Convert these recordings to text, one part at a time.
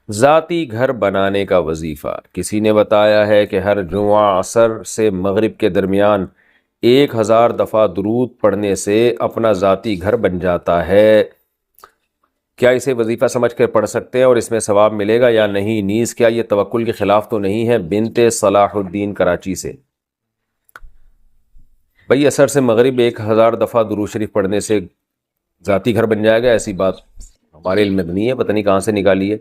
ذاتی گھر بنانے کا وظیفہ۔ کسی نے بتایا ہے کہ ہر جمعہ عصر سے مغرب کے درمیان 1000 دفعہ درود پڑھنے سے اپنا ذاتی گھر بن جاتا ہے۔ کیا اسے وظیفہ سمجھ کر پڑھ سکتے ہیں اور اس میں ثواب ملے گا یا نہیں؟ نیز کیا یہ توکل کے خلاف تو نہیں ہے؟ بنت صلاح الدین کراچی سے۔ بھئی عصر سے مغرب 1000 دفعہ درود شریف پڑھنے سے ذاتی گھر بن جائے گا، ایسی بات ہمارے علم میں نہیں ہے، پتہ نہیں کہاں سے نکالی ہے۔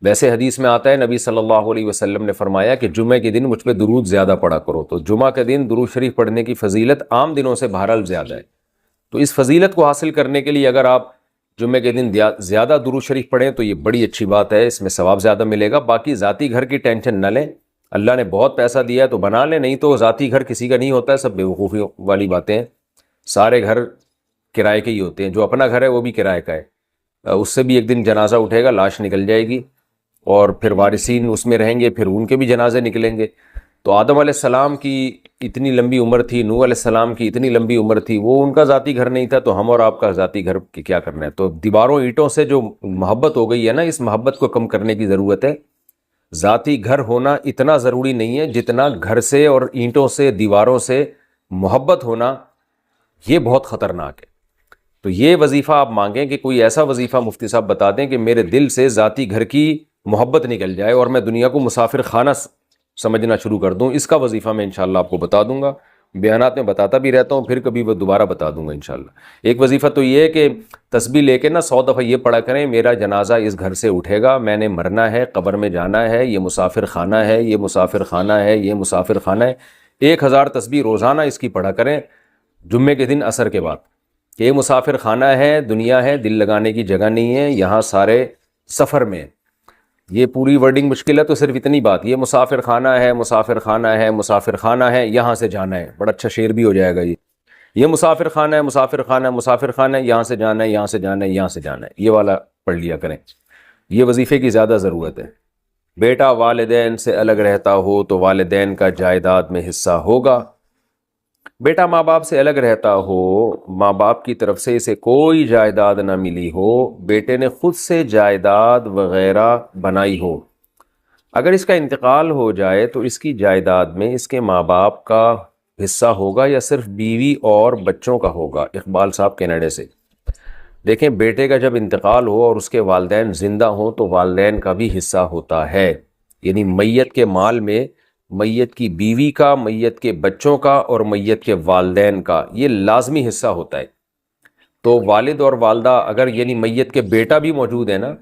ویسے حدیث میں آتا ہے نبی صلی اللہ علیہ وسلم نے فرمایا کہ جمعہ کے دن مجھ پہ درود زیادہ پڑھا کرو، تو جمعہ کے دن درود شریف پڑھنے کی فضیلت عام دنوں سے بہرحال زیادہ ہے۔ تو اس فضیلت کو حاصل کرنے کے لیے اگر آپ جمعہ کے دن زیادہ درود شریف پڑھیں تو یہ بڑی اچھی بات ہے، اس میں ثواب زیادہ ملے گا۔ باقی ذاتی گھر کی ٹینشن نہ لیں، اللہ نے بہت پیسہ دیا ہے تو بنا لیں، نہیں تو ذاتی گھر کسی کا نہیں ہوتا ہے، سب بیوقوفی والی باتیں ہیں۔ سارے گھر کرائے کے ہی ہوتے ہیں، جو اپنا گھر ہے وہ بھی کرائے کا ہے، اس سے بھی ایک دن جنازہ اٹھے گا، لاش نکل جائے گی اور پھر وارثین اس میں رہیں گے، پھر ان کے بھی جنازے نکلیں گے۔ تو آدم علیہ السلام کی اتنی لمبی عمر تھی، نوح علیہ السلام کی اتنی لمبی عمر تھی، وہ ان کا ذاتی گھر نہیں تھا، تو ہم اور آپ کا ذاتی گھر کی کیا کرنا ہے؟ تو دیواروں اینٹوں سے جو محبت ہو گئی ہے نا، اس محبت کو کم کرنے کی ضرورت ہے۔ ذاتی گھر ہونا اتنا ضروری نہیں ہے جتنا گھر سے اور اینٹوں سے دیواروں سے محبت ہونا، یہ بہت خطرناک ہے۔ تو یہ وظیفہ آپ مانگیں کہ کوئی ایسا وظیفہ مفتی صاحب بتا دیں کہ میرے دل سے ذاتی گھر کی محبت نکل جائے اور میں دنیا کو مسافر خانہ سمجھنا شروع کر دوں۔ اس کا وظیفہ میں انشاءاللہ آپ کو بتا دوں گا، بیانات میں بتاتا بھی رہتا ہوں، پھر کبھی وہ دوبارہ بتا دوں گا انشاءاللہ۔ ایک وظیفہ تو یہ ہے کہ تسبیح لے کے نا 100 دفعہ یہ پڑھا کریں، میرا جنازہ اس گھر سے اٹھے گا، میں نے مرنا ہے، قبر میں جانا ہے، یہ مسافر خانہ ہے، یہ مسافر خانہ ہے، یہ مسافر خانہ ہے۔ 1000 تسبیح روزانہ اس کی پڑھا کریں جمعے کے دن عصر کے بعد، کہ یہ مسافر خانہ ہے، دنیا ہے، دل لگانے کی جگہ نہیں ہے، یہاں سارے سفر میں۔ یہ پوری ورڈنگ مشکل ہے تو صرف اتنی بات، یہ مسافر خانہ ہے، مسافر خانہ ہے، مسافر خانہ ہے، یہاں سے جانا ہے، بڑا اچھا شعر بھی ہو جائے گا یہ مسافر خانہ ہے، مسافر خانہ ہے، مسافر خانہ ہے، یہاں سے جانا ہے، یہاں سے جانا ہے، یہاں سے جانا ہے، یہ والا پڑھ لیا کریں، یہ وظیفے کی زیادہ ضرورت ہے۔ بیٹا والدین سے الگ رہتا ہو تو والدین کا جائیداد میں حصہ ہوگا۔ بیٹا ماں باپ سے الگ رہتا ہو، ماں باپ کی طرف سے اسے کوئی جائیداد نہ ملی ہو، بیٹے نے خود سے جائیداد وغیرہ بنائی ہو، اگر اس کا انتقال ہو جائے تو اس کی جائیداد میں اس کے ماں باپ کا حصہ ہوگا یا صرف بیوی اور بچوں کا ہوگا؟ اقبال صاحب کینیڈا سے۔ دیکھیں، بیٹے کا جب انتقال ہو اور اس کے والدین زندہ ہوں تو والدین کا بھی حصہ ہوتا ہے، یعنی میت کے مال میں میت کی بیوی کا، میت کے بچوں کا اور میت کے والدین کا یہ لازمی حصہ ہوتا ہے۔ تو والد اور والدہ اگر یعنی میت کے بیٹا بھی موجود ہے نا،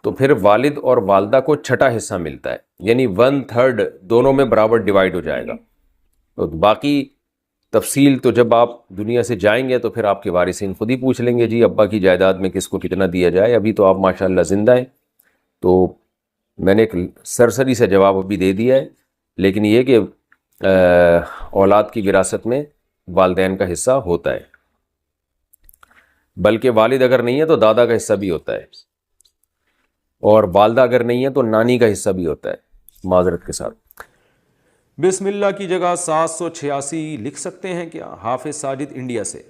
تو پھر والد اور والدہ کو چھٹا حصہ ملتا ہے، یعنی 1/3 دونوں میں برابر ڈیوائیڈ ہو جائے گا۔ تو باقی تفصیل تو جب آپ دنیا سے جائیں گے تو پھر آپ کے وارثین خود ہی پوچھ لیں گے جی ابا کی جائیداد میں کس کو کتنا دیا جائے۔ ابھی تو آپ ماشاءاللہ زندہ ہیں، تو میں نے ایک سرسری سے جواب ابھی دے دیا ہے، لیکن یہ کہ اولاد کی وراثت میں والدین کا حصہ ہوتا ہے، بلکہ والد اگر نہیں ہے تو دادا کا حصہ بھی ہوتا ہے، اور والدہ اگر نہیں ہے تو نانی کا حصہ بھی ہوتا ہے، معذرت کے ساتھ۔ بسم اللہ کی جگہ 786 لکھ سکتے ہیں کیا؟ حافظ ساجد انڈیا سے۔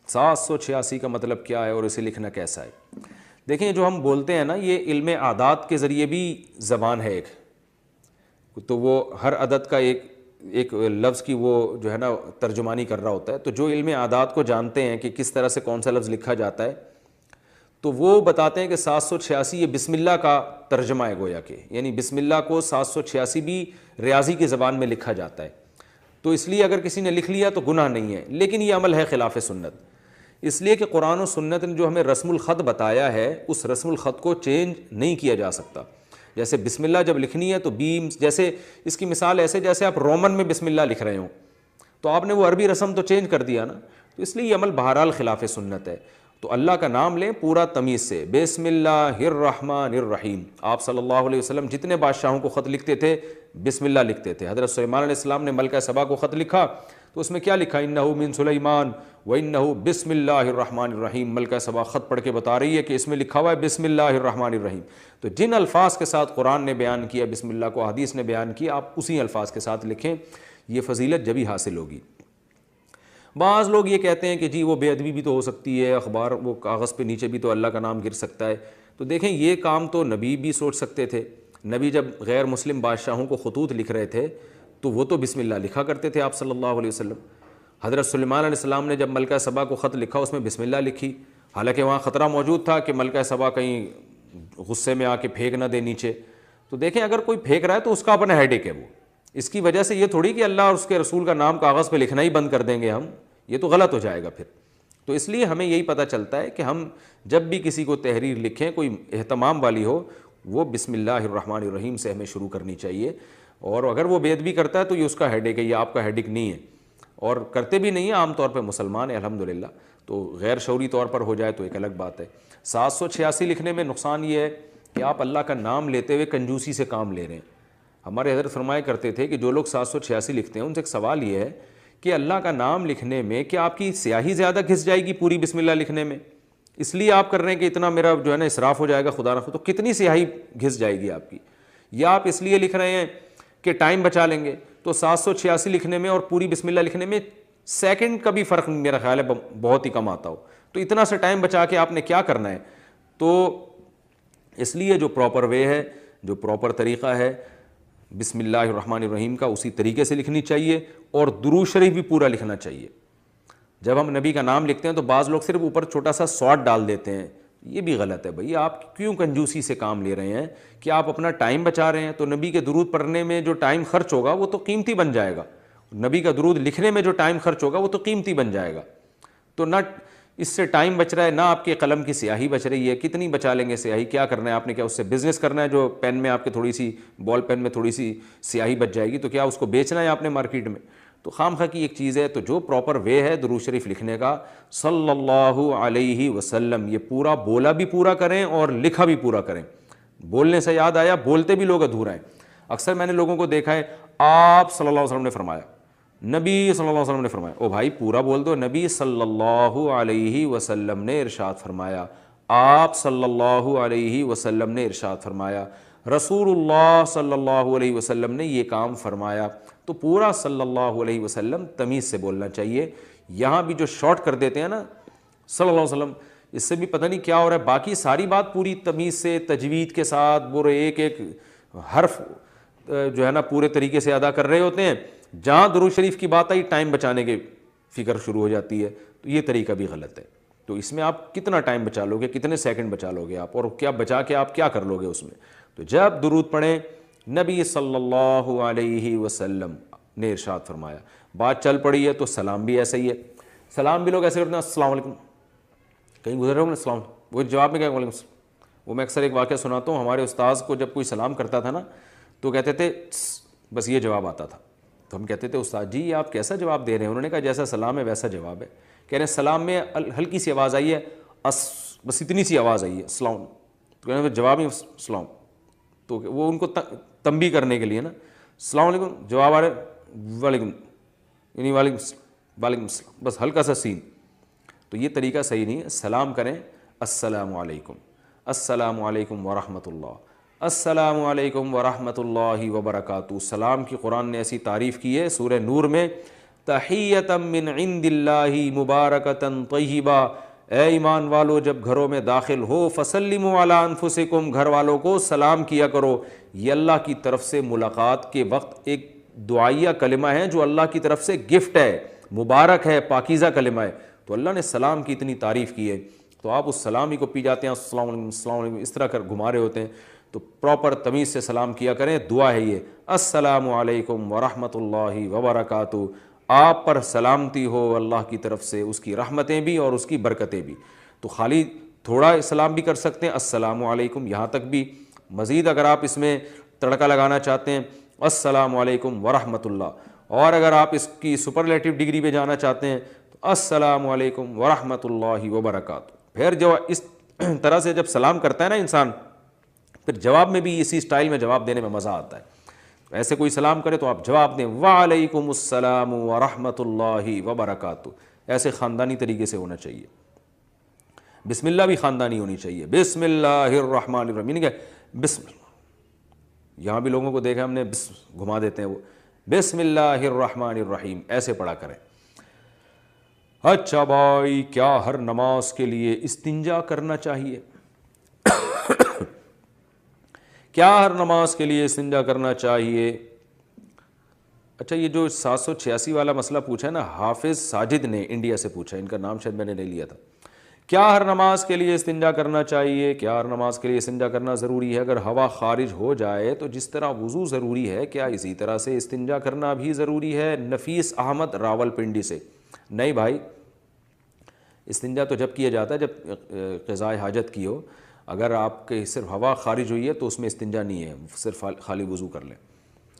786 کا مطلب کیا ہے اور اسے لکھنا کیسا ہے؟ دیکھیں، جو ہم بولتے ہیں نا، یہ علم اعداد کے ذریعے بھی زبان ہے ایک، تو وہ ہر عدد کا ایک لفظ کی وہ جو ہے نا ترجمانی کر رہا ہوتا ہے، تو جو علم اعداد کو جانتے ہیں کہ کس طرح سے کون سا لفظ لکھا جاتا ہے، تو وہ بتاتے ہیں کہ 786 یہ بسم اللہ کا ترجمہ ہے گویا کہ، یعنی بسم اللہ کو 786 بھی ریاضی کی زبان میں لکھا جاتا ہے، تو اس لیے اگر کسی نے لکھ لیا تو گناہ نہیں ہے، لیکن یہ عمل ہے خلاف سنت، اس لیے کہ قرآن و سنت نے جو ہمیں رسم الخط بتایا ہے اس رسم الخط کو چینج نہیں کیا جا سکتا۔ جیسے بسم اللہ جب لکھنی ہے تو بیم، جیسے اس کی مثال ایسے جیسے آپ رومن میں بسم اللہ لکھ رہے ہوں تو آپ نے وہ عربی رسم تو چینج کر دیا نا، تو اس لیے یہ عمل بہرحال خلاف سنت ہے۔ تو اللہ کا نام لیں پورا تمیز سے، بسم اللہ الرحمن الرحیم۔ آپ صلی اللہ علیہ وسلم جتنے بادشاہوں کو خط لکھتے تھے بسم اللہ لکھتے تھے۔ حضرت سلیمان علیہ السلام نے ملکہ سبا کو خط لکھا تو اس میں کیا لکھا؟ انہ من سلیمان وانہ بسم اللہ الرحمن الرحیم۔ ملکہ سبا خط پڑھ کے بتا رہی ہے کہ اس میں لکھا ہوا ہے بسم اللہ الرحمن الرحیم۔ تو جن الفاظ کے ساتھ قرآن نے بیان کیا بسم اللہ کو، حدیث نے بیان کیا، آپ اسی الفاظ کے ساتھ لکھیں، یہ فضیلت جبھی حاصل ہوگی۔ بعض لوگ یہ کہتے ہیں کہ جی وہ بے ادبی بھی تو ہو سکتی ہے، اخبار وہ کاغذ پہ نیچے بھی تو اللہ کا نام گر سکتا ہے۔ تو دیکھیں یہ کام تو نبی بھی سوچ سکتے تھے. نبی جب غیر مسلم بادشاہوں کو خطوط لکھ رہے تھے تو وہ تو بسم اللہ لکھا کرتے تھے آپ صلی اللہ علیہ وسلم. حضرت سلیمان علیہ السلام نے جب ملکہ سبا کو خط لکھا اس میں بسم اللہ لکھی, حالانکہ وہاں خطرہ موجود تھا کہ ملکہ سبا کہیں غصے میں آ کے پھینک نہ دے نیچے. تو دیکھیں اگر کوئی پھینک رہا ہے تو اس کا اپنا ہیڈیک ہے, وہ اس کی وجہ سے یہ تھوڑی کہ اللہ اور اس کے رسول کا نام کاغذ پہ لکھنا ہی بند کر دیں گے ہم, یہ تو غلط ہو جائے گا پھر. تو اس لیے ہمیں یہی پتہ چلتا ہے کہ ہم جب بھی کسی کو تحریر لکھیں کوئی اہتمام والی ہو, وہ بسم اللہ الرحمن الرحیم سے ہمیں شروع کرنی چاہیے. اور اگر وہ بے ادبی کرتا ہے تو یہ اس کا ہیڈیک ہے, یہ آپ کا ہیڈیک نہیں ہے. اور کرتے بھی نہیں ہیں عام طور پہ مسلمان ہیں الحمدللہ, تو غیر شعوری طور پر ہو جائے تو ایک الگ بات ہے. 786 لکھنے میں نقصان یہ ہے کہ آپ اللہ کا نام لیتے ہوئے کنجوسی سے کام لے رہے ہیں. ہمارے حضرت فرمایا کرتے تھے کہ جو لوگ 786 لکھتے ہیں ان سے ایک سوال یہ ہے کہ اللہ کا نام لکھنے میں کیا آپ کی سیاہی زیادہ گھس جائے گی پوری بسم اللہ لکھنے میں, اس لیے آپ کر رہے ہیں کہ اتنا میرا جو ہے نا اسراف ہو جائے گا خدا نخواستہ, تو کتنی سیاہی گھس جائے گی آپ کی. یا آپ اس لیے لکھ رہے ہیں کہ ٹائم بچا لیں گے, تو 786 لکھنے میں اور پوری بسم اللہ لکھنے میں سیکنڈ کا بھی فرق میرا خیال ہے بہت ہی کم آتا ہو, تو اتنا سا ٹائم بچا کے آپ نے کیا کرنا ہے. تو اس لیے جو پراپر وے ہے, جو پراپر طریقہ ہے بسم اللہ الرحمن الرحیم کا, اسی طریقے سے لکھنی چاہیے. اور درود شریف بھی پورا لکھنا چاہیے. جب ہم نبی کا نام لکھتے ہیں تو بعض لوگ صرف اوپر چھوٹا سا سواد ڈال دیتے ہیں, یہ بھی غلط ہے بھائی. آپ کیوں کنجوسی سے کام لے رہے ہیں کہ آپ اپنا ٹائم بچا رہے ہیں, تو نبی کے درود پڑھنے میں جو ٹائم خرچ ہوگا وہ تو قیمتی بن جائے گا, نبی کا درود لکھنے میں جو ٹائم خرچ ہوگا وہ تو قیمتی بن جائے گا. تو نہ اس سے ٹائم بچ رہا ہے, نہ آپ کے قلم کی سیاہی بچ رہی ہے. کتنی بچا لیں گے سیاہی, کیا کرنا ہے آپ نے, کیا اس سے بزنس کرنا ہے جو پین میں آپ کے تھوڑی سی بال پین میں تھوڑی سی سیاہی بچ جائے گی, تو کیا اس کو بیچنا ہے آپ نے مارکیٹ میں. تو خام خواہ کی ایک چیز ہے. تو جو پراپر وے ہے درود شریف لکھنے کا صلی اللہ علیہ وسلم, یہ پورا بولا بھی پورا کریں اور لکھا بھی پورا کریں. بولنے سے یاد آیا, بولتے بھی لوگ ادھورا ہیں. اکثر میں نے لوگوں کو دیکھا ہے آپ صلی اللہ علیہ وسلم نے فرمایا, نبی صلی اللہ علیہ وسلم نے فرمایا. او بھائی پورا بول دو, نبی صلی اللہ علیہ وسلم نے ارشاد فرمایا, آپ صلی اللہ علیہ وسلم نے ارشاد فرمایا, رسول اللہ صلی اللہ علیہ وسلم نے یہ کام فرمایا. تو پورا صلی اللہ علیہ وسلم تمیز سے بولنا چاہیے. یہاں بھی جو شارٹ کر دیتے ہیں نا صلی اللہ علیہ وسلم, اس سے بھی پتہ نہیں کیا ہو رہا ہے. باقی ساری بات پوری تمیز سے تجوید کے ساتھ پورے ایک ایک حرف جو ہے نا پورے طریقے سے ادا کر رہے ہوتے ہیں. جہاں درود شریف کی بات آئی ٹائم بچانے کی فکر شروع ہو جاتی ہے. تو یہ طریقہ بھی غلط ہے. تو اس میں آپ کتنا ٹائم بچا لو گے, کتنے سیکنڈ بچا لو گے آپ, اور کیا بچا کے آپ کیا کر لو گے اس میں. تو جب درود پڑھیں, نبی صلی اللہ علیہ وسلم نے ارشاد فرمایا. بات چل پڑی ہے تو سلام بھی ایسا ہی ہے. سلام بھی لوگ ایسے کرتے ہیں السلام علیکم, کہیں گزر رہے ہوں السلام, وہ جواب میں کیا وعلیکم السلام. وہ میں اکثر ایک واقعہ سناتا ہوں, ہمارے استاذ کو جب کوئی سلام کرتا تھا نا تو کہتے تھے بس یہ جواب آتا تھا. تو ہم کہتے تھے استاد جی آپ کیسا جواب دے رہے ہیں. انہوں نے کہا جیسا سلام ہے ویسا جواب ہے. کہہ رہے ہیں سلام میں ہلکی سی آواز آئی ہے, بس اتنی سی آواز آئی ہے السلام, تو کہنے جواب ہی السلام. تو وہ ان کو تنبیہ کرنے کے لیے نا السلام علیکم, جواب آ رہے وعلیکم, یعنی وعلیکم السلام, بس ہلکا سا سین. تو یہ طریقہ صحیح نہیں ہے. سلام کریں السلام علیکم, السلام علیکم ورحمۃ اللہ, السلام علیکم ورحمۃ اللہ وبرکاتہ. سلام کی قرآن نے ایسی تعریف کی ہے سورہ نور میں, تحیۃ من عند اللہ مبارکۃ طیبہ. اے ایمان والو جب گھروں میں داخل ہو فسلموا علی انفسکم, گھر والوں کو سلام کیا کرو. یہ اللہ کی طرف سے ملاقات کے وقت ایک دعائیہ کلمہ ہے جو اللہ کی طرف سے گفٹ ہے, مبارک ہے, پاکیزہ کلمہ ہے. تو اللہ نے سلام کی اتنی تعریف کی ہے, تو آپ اس سلام ہی کو پی جاتے ہیں السلام علیکم السلام علیکم اس طرح کر گھما رہے ہوتے ہیں. تو پراپر تمیز سے سلام کیا کریں. دعا ہے یہ السلام علیکم ورحمۃ اللہ وبرکاتہ, آپ پر سلامتی ہو اللہ کی طرف سے, اس کی رحمتیں بھی اور اس کی برکتیں بھی. تو خالی تھوڑا سلام بھی کر سکتے ہیں السلام علیکم یہاں تک بھی. مزید اگر آپ اس میں تڑکا لگانا چاہتے ہیں السلام علیکم ورحمۃ اللہ, اور اگر آپ اس کی سپرلیٹو ڈگری پہ جانا چاہتے ہیں تو السلام علیکم ورحمۃ اللہ وبرکاتہ. پھر جو اس طرح سے جب سلام کرتا ہے نا انسان, پھر جواب میں بھی اسی سٹائل میں جواب دینے میں مزہ آتا ہے. ایسے کوئی سلام کرے تو آپ جواب دیں وعلیکم السلام ورحمۃ اللہ وبرکاتہ. ایسے خاندانی طریقے سے ہونا چاہیے. بسم اللہ بھی خاندانی ہونی چاہیے. بسم اللہ الرحمن الرحیم, بسم اللہ. یہاں بھی لوگوں کو دیکھا ہم نے گھما دیتے ہیں, وہ بسم اللہ الرحمن الرحیم ایسے پڑھا کریں. اچھا بھائی, کیا ہر نماز کے لیے استنجا کرنا چاہیے؟ کیا ہر نماز کے لیے استنجا کرنا چاہیے؟ اچھا یہ جو 786 والا مسئلہ پوچھا ہے نا، حافظ ساجد نے انڈیا سے پوچھا، ان کا نام شاید میں نے نہیں لیا تھا. کیا ہر نماز کے لیے استنجا کرنا چاہیے؟ کیا ہر نماز کے لیے استنجا کرنا ضروری ہے؟ اگر ہوا خارج ہو جائے تو جس طرح وضو ضروری ہے کیا اسی طرح سے استنجا کرنا بھی ضروری ہے؟ نفیس احمد راول پنڈی سے. نہیں بھائی، استنجا تو جب کیا جاتا ہے جب قضاء حاجت کی ہو. اگر آپ کے صرف ہوا خارج ہوئی ہے تو اس میں استنجا نہیں ہے، صرف خالی وضو کر لیں.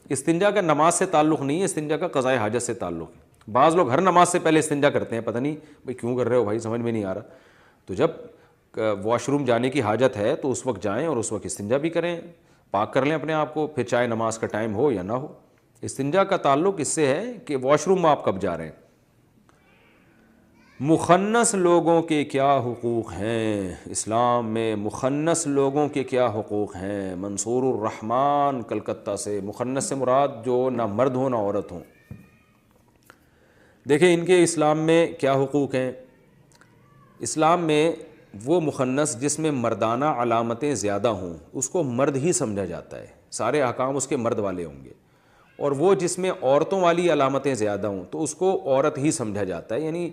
استنجا کا نماز سے تعلق نہیں ہے، استنجا کا قضاء حاجت سے تعلق ہے. بعض لوگ ہر نماز سے پہلے استنجا کرتے ہیں، پتہ نہیں بھائی کیوں کر رہے ہو بھائی، سمجھ میں نہیں آ رہا. تو جب واش روم جانے کی حاجت ہے تو اس وقت جائیں اور اس وقت استنجا بھی کریں، پاک کر لیں اپنے آپ کو، پھر چاہے نماز کا ٹائم ہو یا نہ ہو. استنجا کا تعلق اس سے ہے کہ واش روم میں آپ کب جا رہے ہیں. مخنث لوگوں کے کیا حقوق ہیں اسلام میں؟ مخنث لوگوں کے کیا حقوق ہیں؟ منصور الرحمن کلکتہ سے. مخنث سے مراد جو نہ مرد ہوں نہ عورت ہوں. دیکھیں ان کے اسلام میں کیا حقوق ہیں. اسلام میں وہ مخنث جس میں مردانہ علامتیں زیادہ ہوں اس کو مرد ہی سمجھا جاتا ہے، سارے احکام اس کے مرد والے ہوں گے. اور وہ جس میں عورتوں والی علامتیں زیادہ ہوں تو اس کو عورت ہی سمجھا جاتا ہے، یعنی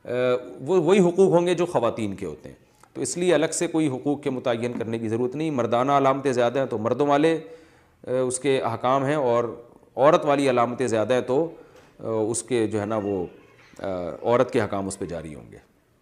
وہ وہی حقوق ہوں گے جو خواتین کے ہوتے ہیں. تو اس لیے الگ سے کوئی حقوق کے متعین کرنے کی ضرورت نہیں. مردانہ علامتیں زیادہ ہیں تو مردوں والے اس کے احکام ہیں، اور عورت والی علامتیں زیادہ ہیں تو اس کے جو ہے نا وہ عورت کے احکام اس پہ جاری ہوں گے.